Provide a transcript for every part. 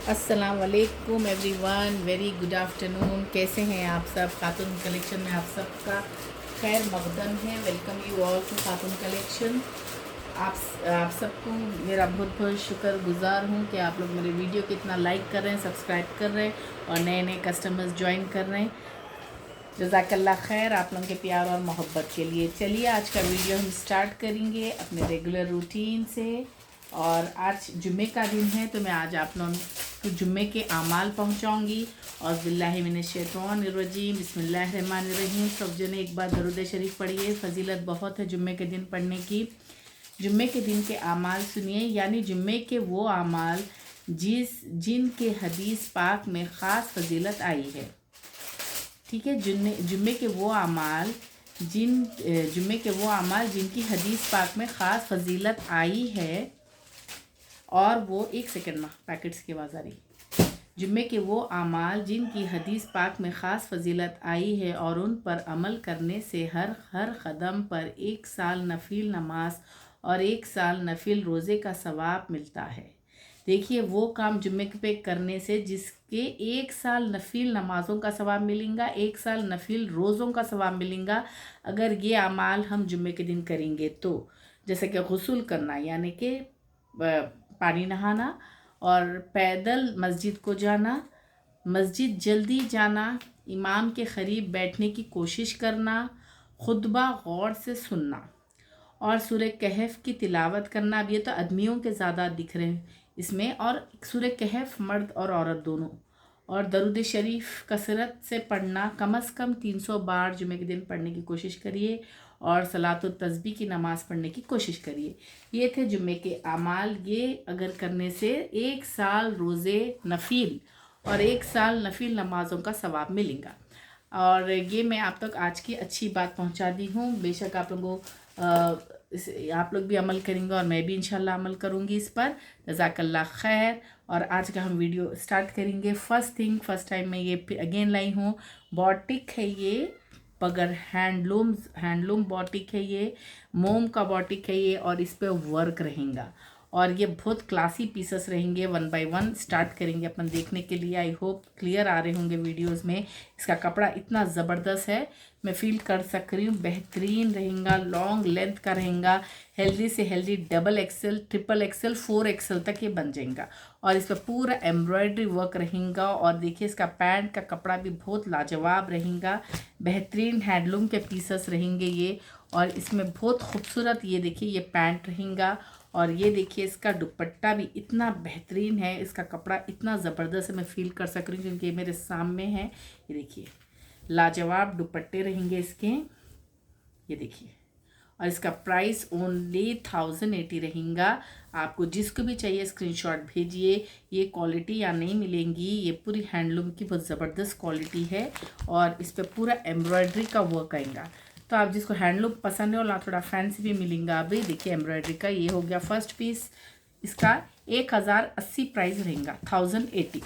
अस्सलाम वालेकुम everyone, very good afternoon. कैसे हैं आप सब? खातून कलेक्शन में आप सबका खैर मकदम है। Welcome you all to Khatoon collection. आप सबको मेरा बहुत बहुत शुक्र गुज़ार हूँ कि आप लोग मेरे वीडियो को इतना लाइक कर रहे हैं, सब्सक्राइब कर रहे हैं और नए नए कस्टमर्स ज्वाइन कर रहे हैं। जज़ाकल्लाह खैर आप लोगों के प्यार और मोहब्बत के लिए। चलिए आज का वीडियो हम स्टार्ट करेंगे अपने रेगुलर रूटीन से। और आज जुम्मे का दिन है तो मैं आज आप लोगों को जुम्मे के आमाल पहुंचाऊंगी। और बिस्मिल्लाहिर्रहमानिर्रहीम, बिस्मिल्लाहिर्रहमानिर्रहीम। सब जने एक बार दरूद शरीफ पढ़िए, फजीलत बहुत है जुम्मे के दिन पढ़ने की। जुम्मे के दिन के आमाल सुनिए, यानी जुम्मे के वो आमाल जिनके हदीस पाक में ख़ास फजीलत आई है। ठीक है, जुम्मे के वो अमाल जिनकी हदीस पाक में ख़ास फजीलत आई है। और वो एक सेकंड में पैकेट्स की आवाज़ आ रही। जुम्मे के वो अमाल जिनकी हदीस पाक में ख़ास फजीलत आई है और उन पर अमल करने से हर कदम पर 1 साल नफिल नमाज और 1 साल नफिल रोज़े का सवाब मिलता है। देखिए, वो काम जुम्मे पे करने से जिसके 1 साल नफिल नमाज़ों का सवाब मिलेगा, 1 साल नफिल रोज़ों का सवाब मिलेगा अगर ये अमाल हम जुम्मे के दिन करेंगे तो। जैसे कि गुस्ल करना, यानी कि पानी नहाना, और पैदल मस्जिद को जाना, मस्जिद जल्दी जाना, इमाम के करीब बैठने की कोशिश करना, खुतबा गौर से सुनना और सूरह कहफ की तिलावत करना। अब ये तो आदमियों के ज़्यादा दिख रहे हैं इसमें, और सूरह कहफ मर्द और औरत दोनों। और दरूद शरीफ कसरत से पढ़ना, कम से कम 300 बार जुमे के दिन पढ़ने की कोशिश करिए और सलातो तस्बीह की नमाज़ पढ़ने की कोशिश करिए। ये थे जुम्मे के अमाल। ये अगर करने से 1 साल रोज़े नफिल और 1 साल नफिल नमाज़ों का सवाब मिलेगा। और ये मैं आप तक आज की अच्छी बात पहुंचा दी हूँ। बेशक आप लोगों आप लोग भी अमल करेंगे और मैं भी इंशाल्लाह अमल करूँगी इस पर। जज़ाकल्लाह खैर। और आज का हम वीडियो स्टार्ट करेंगे। फर्स्ट टाइम मैं ये अगेन लाई हूँ। बॉटिक है ये, बगैर हैंडलूम बॉटिक है ये, मोम का बॉटिक है ये, और इस पर वर्क रहेगा और ये बहुत क्लासी पीसेस रहेंगे। 1 बाय 1 स्टार्ट करेंगे अपन देखने के लिए। आई होप क्लियर आ रहे होंगे वीडियोस में। इसका कपड़ा इतना ज़बरदस्त है, मैं फील कर सक रही हूँ। बेहतरीन रहेगा, लॉन्ग लेंथ का रहेगा, हेल्दी से healthy double XL, triple XL, 4 XL तक ये बन जाएगा। और इस पर पूरा एम्ब्रॉयडरी वर्क रहेगा। और देखिए, इसका पैंट का कपड़ा भी बहुत लाजवाब रहेगा। बेहतरीन हैंडलूम के पीसेस रहेंगे ये। और इसमें बहुत खूबसूरत ये देखिए ये पैंट रहेगा। और ये देखिए इसका दुपट्टा भी इतना बेहतरीन है, इसका कपड़ा इतना ज़बरदस्त है, मैं फील कर सक रही हूँ क्योंकि ये मेरे सामने है। ये देखिए लाजवाब दुपट्टे रहेंगे इसके, ये देखिए। और इसका प्राइस ओनली 1080 रहेगा। आपको जिसको भी चाहिए स्क्रीनशॉट भेजिए। ये क्वालिटी यहाँ नहीं मिलेंगी, ये पूरी हैंडलूम की बहुत ज़बरदस्त क्वालिटी है। और इस पर पूरा एम्ब्रॉयडरी का वर्क आएगा। तो आप जिसको हैंडलूम पसंद है और थोड़ा फैंसी भी मिलेगा। अभी देखिए एम्ब्रॉयडरी का ये हो गया फर्स्ट पीस। इसका 1080 प्राइस रहेगा, 1080,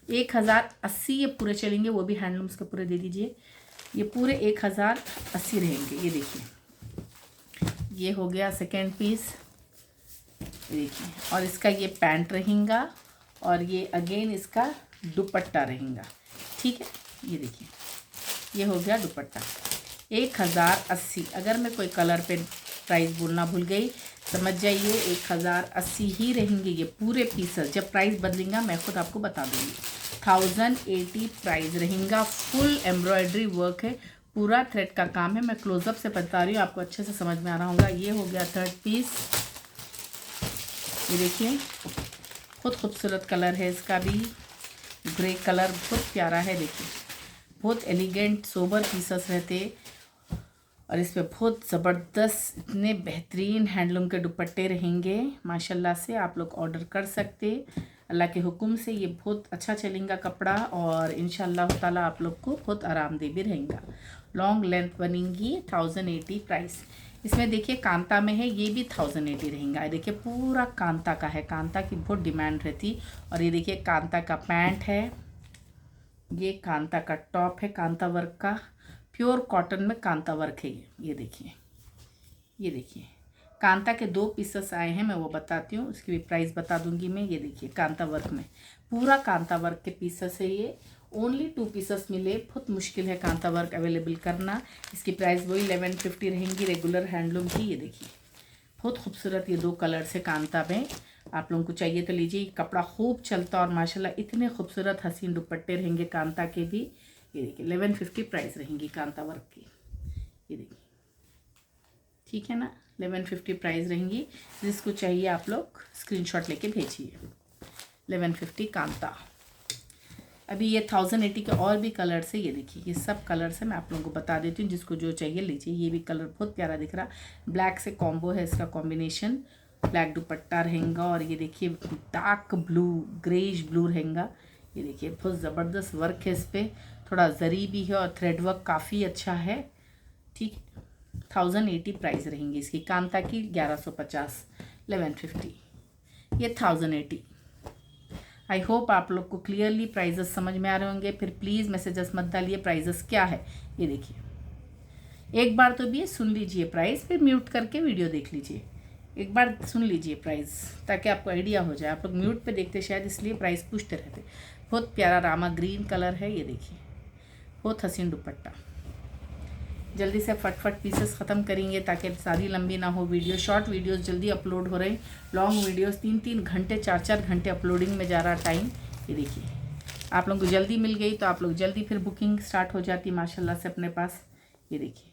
1080 ये पूरे चलेंगे। वो भी हैंडलूम्स के पूरे दे दीजिए, ये पूरे 1080 रहेंगे। ये देखिए ये हो गया सेकेंड पीस, देखिए। और इसका ये पैंट रहेगा और ये अगेन इसका दुपट्टा रहेगा। ठीक है, ये देखिए ये हो गया दुपट्टा 1080। अगर मैं कोई कलर पे प्राइस बोलना भूल गई समझ जाइए, 1080 ही रहेंगे ये पूरे पीसेस। जब प्राइस बदलेगा मैं खुद आपको बता दूंगी। 1080 प्राइस रहेगा। फुल एम्ब्रॉयडरी वर्क है, पूरा थ्रेड का काम है। मैं क्लोजअप से बता रही हूँ, आपको अच्छे से समझ में आ रहा होगा। ये हो गया थर्ड पीस, ये देखिए बहुत खूबसूरत कलर है इसका भी, ग्रे कलर बहुत प्यारा है। देखिए बहुत एलिगेंट सोबर पीसेस रहते और इस पे बहुत ज़बरदस्त इतने बेहतरीन हैंडलूम के दुपट्टे रहेंगे माशाल्लाह से। आप लोग ऑर्डर कर सकते, अल्लाह के हुक्म से ये बहुत अच्छा चलेगा कपड़ा। और इंशाल्लाह ताला आप लोग को बहुत आरामदेह भी रहेगा। लॉन्ग लेंथ बनेंगी, 1080 प्राइस। इसमें देखिए कांता में है, ये भी 1080 रहेगा। ये देखिए पूरा कांता का है, कांता की बहुत डिमांड रहती। और ये देखिए कांता का पैंट है, ये कांता का टॉप है, कांता वर्क का, प्योर कॉटन में कांता वर्क है ये देखिए, ये देखिए कांता के 2 पीसेस आए हैं, मैं वो बताती हूँ, उसकी भी प्राइस बता दूंगी मैं। ये देखिए कांता वर्क में, पूरा कांता वर्क के पीसेस है ये। ओनली 2 पीसेस मिले, बहुत मुश्किल है कांता वर्क अवेलेबल करना। इसकी प्राइस वही 1150 रहेंगी रेगुलर हैंडलूम की। ये देखिए बहुत खूबसूरत ये 2 कलर से कांता में, आप लोगों को चाहिए तो लीजिए। कपड़ा खूब चलता और माशाल्लाह इतने खूबसूरत हसीन दुपट्टे रहेंगे कांता के भी। ये देखिए 1150 प्राइस रहेंगी कांता वर्क की। ये देखिए ठीक है ना, 1150 प्राइस रहेंगी। जिसको चाहिए आप लोग स्क्रीनशॉट लेके भेजिए। 1150 कांता। अभी ये 1080 के और भी कलर्स है। ये देखिए ये सब कलर्स है, मैं आप लोगों को बता देती हूँ, जिसको जो चाहिए लीजिए। ये भी कलर बहुत प्यारा दिख रहा, ब्लैक से कॉम्बो है इसका कॉम्बिनेशन। ब्लैक दुपट्टा रहेगा और ये देखिए डार्क ब्लू ग्रेइश ब्लू रहेगा। ये देखिए बहुत ज़बरदस्त वर्क है इस पर, थोड़ा जरी भी है और थ्रेड वर्क काफ़ी अच्छा है। ठीक है, 1080 प्राइस रहेंगी इसकी। कांता की 1150, 1150, ये 1080। आई होप आप लोग को क्लियरली प्राइजेस समझ में आ रहे होंगे। फिर प्लीज़ मैसेजेस मत डालिए प्राइजेस क्या है। ये देखिए एक बार तो भी ये सुन लीजिए प्राइस, फिर म्यूट करके वीडियो देख लीजिए। एक बार सुन लीजिए प्राइस ताकि आपको आइडिया हो जाए। आप लोग म्यूट पे देखते शायद, इसलिए प्राइस पूछते रहते। बहुत प्यारा रामा ग्रीन कलर है। ये देखिए बहुत हसीन दुपट्टा। जल्दी से फटफट पीसेस ख़त्म करेंगे ताकि सारी लंबी ना हो वीडियो। शॉर्ट वीडियोस जल्दी अपलोड हो रहे हैं, लॉन्ग वीडियोस 3-3 घंटे 4-4 घंटे अपलोडिंग में जा रहा टाइम। ये देखिए आप लोगों को जल्दी मिल गई तो आप लोग जल्दी फिर बुकिंग स्टार्ट हो जाती माशाल्लाह से अपने पास। ये देखिए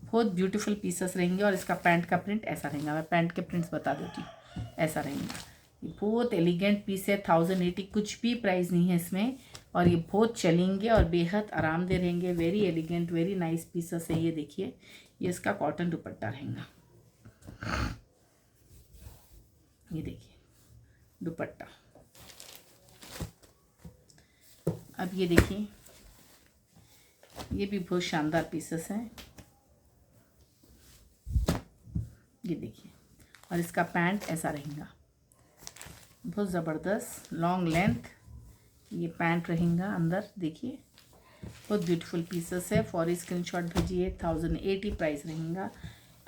बहुत ब्यूटीफुल पीसेस रहेंगे और इसका पैंट का प्रिंट ऐसा रहेगा। मैं पैंट के प्रिंट्स बता देती हूँ, ऐसा रहेगा। ये बहुत एलिगेंट पीस है, 1080 कुछ भी प्राइस नहीं है इसमें, और ये बहुत चलेंगे और बेहद आरामदेह रहेंगे। Very elegant very nice pieces है। ये देखिए ये इसका कॉटन दुपट्टा रहेगा। ये देखिए दुपट्टा। अब ये देखिए ये भी बहुत शानदार पीसेस हैं। ये देखिए और इसका पैंट ऐसा रहेगा, बहुत ज़बरदस्त लॉन्ग लेंथ ये पैंट रहेगा अंदर। देखिए बहुत ब्यूटीफुल पीसेस है। फॉर स्क्रीनशॉट भेजिए। 1080 प्राइस रहेगा।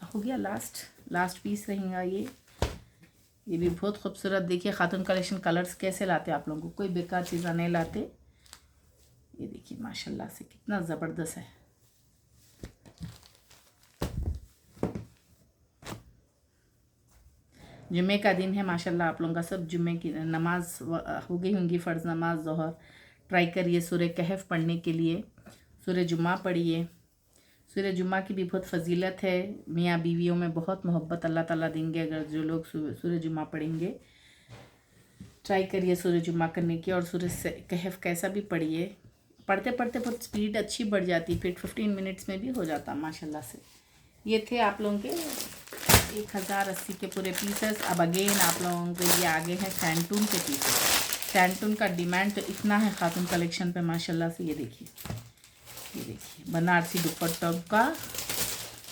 हो गया लास्ट पीस रहेगा ये भी बहुत खूबसूरत। देखिए खातून कलेक्शन कलर्स कैसे लाते हैं आप लोगों को, कोई बेकार चीज़ें नहीं लाते। ये देखिए माशाल्लाह से कितना ज़बरदस्त है। जुम्मे का दिन है माशाल्लाह, आप लोगों का सब जुम्मे की नमाज हो गई होंगी, फ़र्ज़ नमाज ज़ोहर। ट्राई करिए सूरह कहफ पढ़ने के लिए, सूरह जुम्मा पढ़िए। सूरह जुम्मा की भी बहुत फजीलत है, मियाँ बीवियों में बहुत मोहब्बत अल्लाह ताला देंगे अगर जो लोग सूरह जुम्मा पढ़ेंगे। ट्राई करिए सूरह जुम्मा करने की, और सूरह कहफ कैसा भी पढ़िए। पढ़ते पढ़ते बहुत स्पीड अच्छी बढ़ जाती, फिर 15 मिनट्स में भी हो जाता माशाल्लाह से। ये थे आप लोगों के 1080 के पूरे पीसेस। अब अगेन आप लोगों के लिए आगे हैं सैंटून के पीसेस। सैंटून का डिमांड तो इतना है खातून कलेक्शन पे माशाल्लाह से। ये देखिए बनारसी दुपट्टों का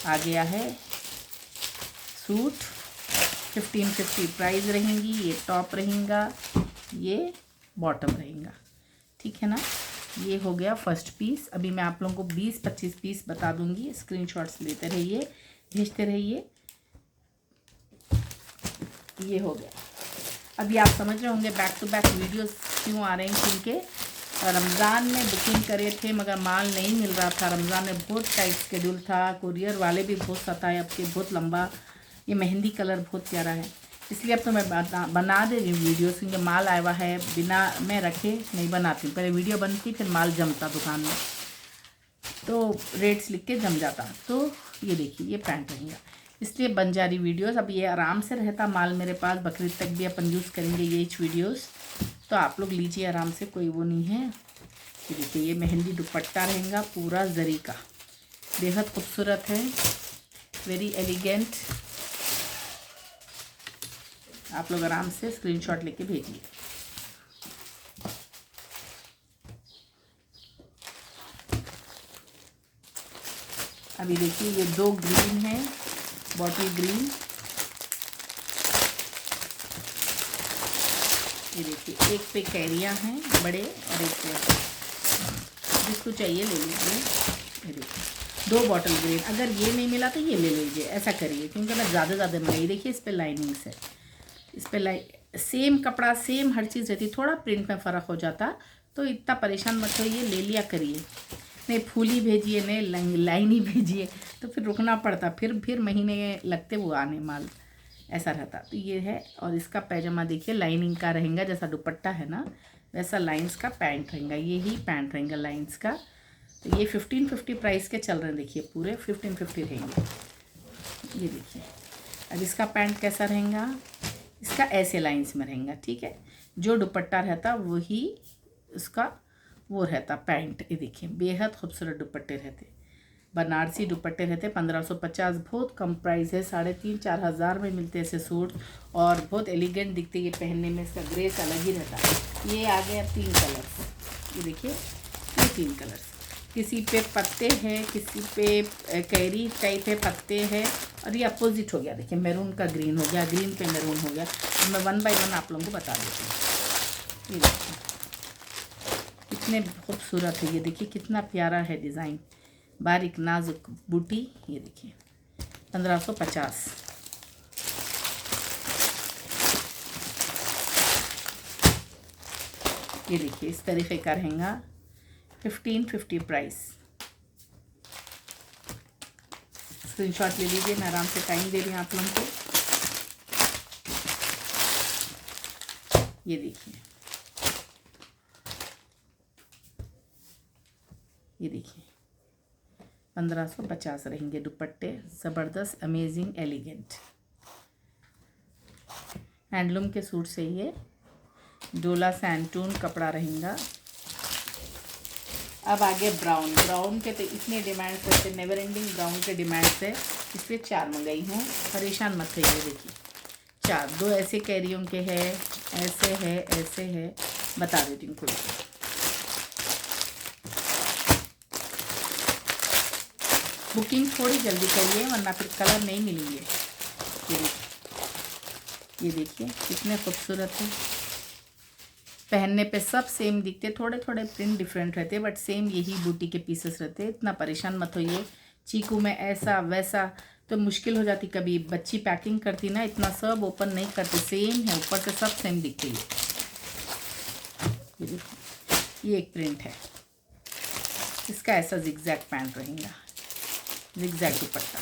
आ गया है सूट। 1550 प्राइस रहेंगी। ये टॉप रहेगा, ये बॉटम रहेगा। ठीक है ना, ये हो गया फर्स्ट पीस। अभी मैं आप लोगों को 20-25 पीस बता दूंगी, स्क्रीनशॉट्स लेते रहिए, भेजते रहिए। ये हो गया। अभी आप समझ रहे होंगे बैक टू बैक वीडियोस क्यों आ रहे हैं, क्योंकि रमज़ान में बुकिंग करे थे मगर माल नहीं मिल रहा था। रमज़ान में बहुत टाइट शेड्यूल था, कुरियर वाले भी बहुत सताए, अब के बहुत लंबा। ये मेहंदी कलर बहुत प्यारा है, इसलिए अब तो मैं बना दे रही हूँ वीडियोस, क्योंकि माल आया हुआ है, बिना मैं रखे नहीं बनाती हूँ। पहले वीडियो बनती फिर माल जमता दुकान में, तो रेट्स लिख के जम जाता। तो ये देखिए ये पैंट रहेगा, इसलिए बन जा रही वीडियोस। अब ये आराम से रहता माल मेरे पास, बकरीद तक भी अपन यूज़ करेंगे ये वीडियोस, तो आप लोग लीजिए आराम से, कोई वो नहीं है। ये देखिए ये मेहंदी दुपट्टा रहेगा पूरा जरी का, बेहद खूबसूरत है, वेरी एलिगेंट। आप लोग आराम से स्क्रीनशॉट लेके भेजिए। अभी देखिए ये 2 ग्रीन है, बॉटल ग्रीन। ये देखिए एक पे कैरियाँ हैं बड़े और एक पे, जिसको चाहिए ले लीजिए। ये देखिए 2 बॉटल ग्रीन, अगर ये नहीं मिला तो ये ले लीजिए, ऐसा करिए, क्योंकि मैं ज़्यादा मंगाई। देखिए इस पर लाइनिंग्स है, इस पर सेम कपड़ा सेम हर चीज़ रहती, थोड़ा प्रिंट में फ़र्क हो जाता, तो इतना परेशान मत होइए, ले लिया करिए। नहीं फूली भेजिए, नहीं लाइन ही भेजिए, तो फिर रुकना पड़ता, फिर महीने लगते वो आने माल, ऐसा रहता। तो ये है, और इसका पैजामा देखिए लाइनिंग का रहेगा, जैसा दुपट्टा है ना वैसा लाइंस का पैंट रहेगा, ये ही पैंट रहेगा लाइंस का। तो ये 1550 प्राइस के चल रहे हैं, देखिए पूरे 1550 रहेंगे। ये देखिए अब इसका पैंट कैसा रहेगा, इसका ऐसे लाइंस में रहेगा, ठीक है। जो दुपट्टा रहता वही उसका वो रहता पैंट। ये देखिए बेहद खूबसूरत दुपट्टे रहते, बनारसी दुपट्टे रहते, 1550, बहुत कम प्राइस है, 3500-4 हज़ार में मिलते ऐसे सूट, और बहुत एलिगेंट दिखते ये पहनने में, इसका ग्रेस अलग ही रहता है। ये आ गए अब 3 कलर्स, ये देखिए ये 3 कलर्स, किसी पे पत्ते हैं, किसी पे कैरी टाइप है, पत्ते हैं, और ये अपोजिट हो गया, देखिए मैरून का ग्रीन हो गया, ग्रीन पे मैरून हो गया। तो मैं 1 बाय 1 आप लोगों को बता देती हूँ। ये देखिए कितने खूबसूरत है, ये देखिए कितना प्यारा है डिज़ाइन, बारीक नाजुक बूटी। ये देखिए 1550। ये देखिए इस तरीके का रहेगा, 1550 प्राइस। स्क्रीनशॉट ले लीजिए, मैं आराम से टाइम दे रही हूँ आप लोगों को। ये देखिए, ये देखिए 1550 रहेंगे दुपट्टे, ज़बरदस्त अमेजिंग एलिगेंट हैंडलूम के सूट से ये डोला सैंटून कपड़ा रहेगा। अब आगे ब्राउन के तो इतने डिमांड्स रहते, नेवर एंडिंग ब्राउन के डिमांड्स है, इसलिए 4 मंगाई हूँ, परेशान मत होइए। देखिए 4, 2 ऐसे कैरियों के है, ऐसे है, बता देती हूँ खुद। बुकिंग थोड़ी जल्दी करिए वरना फिर कलर नहीं मिलेंगे। ये देखिए कितने खूबसूरत है, पहनने पे सब सेम दिखते, थोड़े थोड़े प्रिंट डिफरेंट रहते, बट सेम यही बूटी के पीसेस रहते। इतना परेशान मत होइए, चीकू में ऐसा वैसा तो मुश्किल हो जाती, कभी बच्ची पैकिंग करती ना, इतना सब ओपन नहीं करते, सेम है, ऊपर से सब सेम दिखते है। ये देखिए ये एक प्रिंट है, इसका ऐसा जिगजैग पैंट रहेगा, जिगजैग दुपट्टा।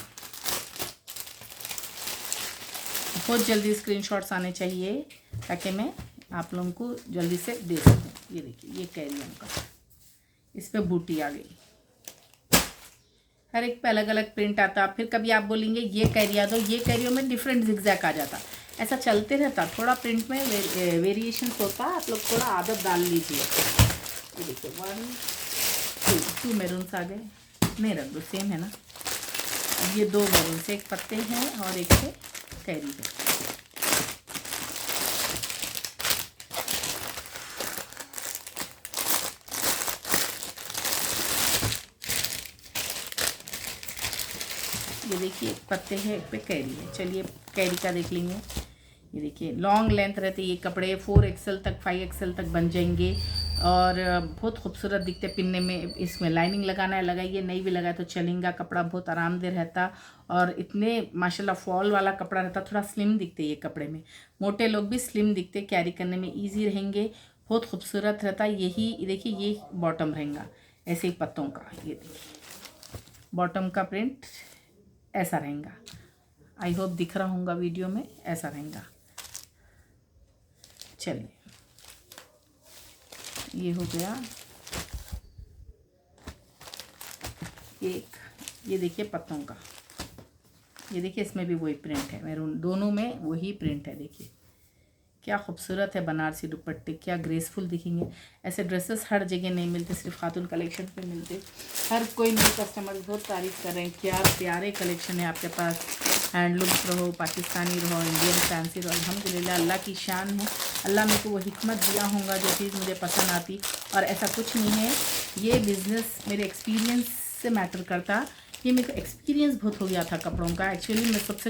बहुत जल्दी स्क्रीनशॉट्स आने चाहिए ताकि मैं आप लोगों को जल्दी से दे सकूँ। ये देखिए ये कैरियन का, इस पर बूटी आ गई, हर एक पे अलग अलग प्रिंट आता। फिर कभी आप बोलेंगे ये कैरिया दो, ये कैरियो में डिफरेंट जिगजैग आ जाता, ऐसा चलते रहता, थोड़ा प्रिंट में वेरिएशन होता, आप लोग थोड़ा आदत डाल लीजिए। ये देखिए 1 2 मैरून्स आ गए, नहीं रख दो, सेम है ना। अब ये 2 मैरून से, एक पत्ते हैं और एक से कैरी है। ये देखिए एक पत्ते हैं, एक पे कैरी है। चलिए कैरी का देख लेंगे। ये देखिए लॉन्ग लेंथ रहते ये कपड़े, 4XL तक 5XL तक बन जाएंगे, और बहुत खूबसूरत दिखते पिनने में। इसमें लाइनिंग लगाना है लगाइए, नहीं भी लगाए तो चलेगा, कपड़ा बहुत आरामदेह रहता, और इतने माशाल्लाह फॉल वाला कपड़ा रहता, थोड़ा स्लिम दिखते ये कपड़े में, मोटे लोग भी स्लिम दिखते, कैरी करने में ईजी रहेंगे, बहुत खूबसूरत रहता। यही देखिए ये बॉटम रहेगा ऐसे ही पत्तों का, ये देखिए बॉटम का प्रिंट ऐसा रहेगा। आई होप दिख रहा होगा वीडियो में, ऐसा रहेगा। चलिए ये हो गया एक, ये देखिए पत्तों का, ये देखिए इसमें भी वही प्रिंट है, मैरून, दोनों में वही प्रिंट है। देखिए क्या खूबसूरत है बनारसी दुपट्टे, क्या ग्रेसफुल दिखेंगे। ऐसे ड्रेसेस हर जगह नहीं मिलते, सिर्फ खातून कलेक्शन पे मिलते। हर कोई मेरे कस्टमर बहुत तारीफ़ कर रहे हैं, क्या प्यारे कलेक्शन है आपके पास, हैंडलूम्स रहो, पाकिस्तानी रहो, इंडियन फैंसी रहो, अल्हम्दुलिल्लाह अल्लाह की शान है। अल्लाह मेरे को वो हिकमत दिया होगा जो चीज़ मुझे पसंद आती, और ऐसा कुछ नहीं है, ये बिज़नेस मेरे एक्सपीरियंस से मैटर करता। ये मेरे को एक्सपीरियंस बहुत हो गया था कपड़ों का। एक्चुअली मैं सबसे